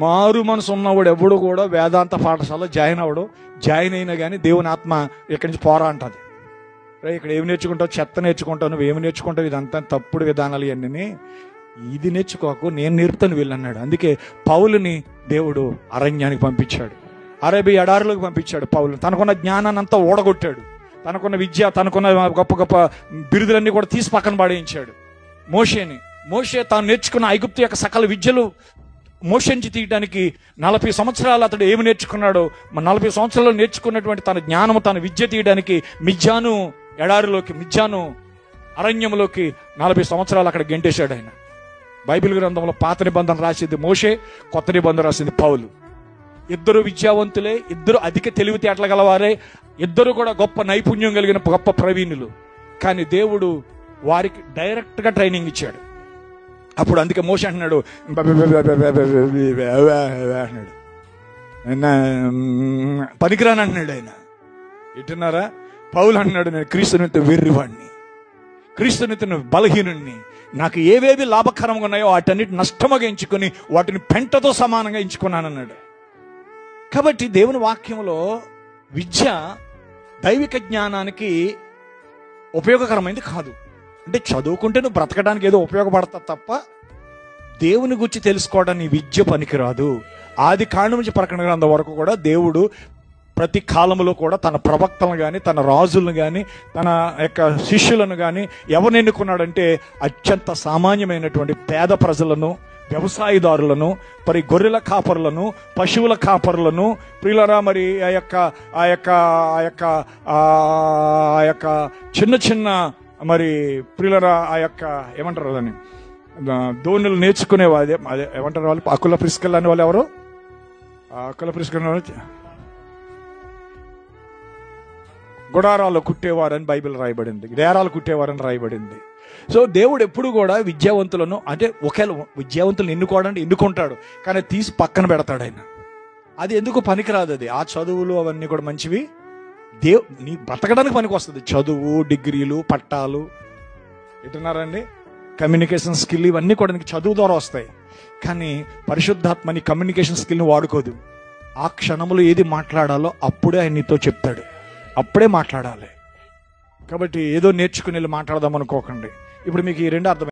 మారు మనసు ఉన్నవాడు ఎవడు కూడా వేదాంత పాఠశాలలో జాయిన్ అయినా కానీ దేవుని ఆత్మ ఇక్కడి నుంచి పోరా అంటుంది. ఇక్కడ ఏమి నేర్చుకుంటావు? చెత్త నేర్చుకుంటావు, నువ్వు ఏమి నేర్చుకుంటావు, ఇదంతా తప్పుడు విధానాలు ఇవన్నీ. ఇది నేర్చుకోకు, నేను నేర్పుతాను వీళ్ళన్నాడు. అందుకే పౌలుని దేవుడు అరణ్యానికి పంపించాడు, అరేబియా ఎడారులకు పంపించాడు. పౌలు తనకున్న జ్ఞానాన్ని అంతా ఓడగొట్టాడు, తనకున్న విద్య, తనకున్న గొప్ప గొప్ప బిరుదులన్నీ కూడా తీసి పక్కన పడేయించాడు. మోషే తాను నేర్చుకున్న ఐగుప్తు యొక్క సకల విద్యలు మోషించి తీయడానికి 40 సంవత్సరాలు అతడు ఏమి నేర్చుకున్నాడో, 40 సంవత్సరాలు నేర్చుకున్నటువంటి తన జ్ఞానము, తన విద్య తీయడానికి మిద్యాను అరణ్యంలోకి 40 సంవత్సరాలు అక్కడ గెంటేశాడు ఆయన. బైబిల్ గ్రంథంలో పాత నిబంధన రాసింది మోషే, కొత్త నిబంధన రాసింది పౌలు. ఇద్దరు విద్యావంతులే, ఇద్దరు అధిక తెలివితేటలు గలవారే, ఇద్దరు కూడా గొప్ప నైపుణ్యం కలిగిన గొప్ప ప్రవీణులు. కానీ దేవుడు వారికి డైరెక్ట్గా ట్రైనింగ్ ఇచ్చాడు. అప్పుడు అందుకే మోషే అంటున్నాడు, పనికిరాని అంటున్నాడు ఆయన. ఎటున్నారా? పౌలు అంటున్నాడు, నేను క్రీస్తునితో వెర్రివాడిని, క్రీస్తునితో బలహీనుణ్ణి, నాకు ఏవేవి లాభకరంగా ఉన్నాయో వాటన్నిటి నష్టముగా ఎంచుకొని వాటిని పెంటతో సమానంగా ఎంచుకున్నానన్నాడు. కాబట్టి దేవుని వాక్యంలో విద్య దైవిక జ్ఞానానికి ఉపయోగకరమైనది కాదు. అంటే చదువుకుంటే నువ్వు బ్రతకడానికి ఏదో ఉపయోగపడతా తప్ప దేవుని గురించి తెలుసుకోవడానికి విద్య పనికిరాదు. ఆది కాండం నుంచి ప్రకటన గ్రంథం వరకు కూడా దేవుడు ప్రతి కాలంలో కూడా తన ప్రవక్తలను కానీ, తన రాజులను కానీ, తన యొక్క శిష్యులను కానీ ఎవరిని ఎన్నుకున్నాడంటే అత్యంత సామాన్యమైనటువంటి పేద ప్రజలను, వ్యవసాయదారులను, మరి గొర్రెల కాపరులను, పశువుల కాపరులను, ప్రియులరా, మరి ఆ యొక్క చిన్న చిన్న మరి ప్రియులరా, ఆ యొక్క ఏమంటారు దాన్ని, దోణులు నేర్చుకునే అదే ఏమంటారు వాళ్ళు, అకుల ప్రిస్కల్ అనే వాళ్ళు ఎవరు, అకుల ప్రిస్కల్ గుడారాలు కుట్టేవారని బైబిల్ రాయబడింది, డేరాలు కుట్టేవారని రాయబడింది. సో దేవుడు ఎప్పుడు కూడా విద్యావంతులను, అంటే ఒకేలా విద్యావంతులను ఎన్నుకుంటాడు, కానీ తీసి పక్కన పెడతాడు ఆయన. అది ఎందుకు పనికిరాదు. అది ఆ చదువులు అవన్నీ కూడా మంచివి, నీ బ్రతకడానికి పనికి వస్తుంది. చదువు, డిగ్రీలు, పట్టాలు, ఎటున్నారండి, కమ్యూనికేషన్ స్కిల్, ఇవన్నీ కూడా నీకు చదువు ద్వారా వస్తాయి. కానీ పరిశుద్ధాత్మ నీ కమ్యూనికేషన్ స్కిల్ని వాడుకోదు. ఆ క్షణంలో ఏది మాట్లాడాలో అప్పుడే ఆయన నీతో చెప్తాడు, అప్పుడే మాట్లాడాలి. కాబట్టి ఏదో నేర్చుకుని వెళ్ళి మాట్లాడదాం అనుకోకండి. ఇప్పుడు మీకు ఈ రెండు అర్థం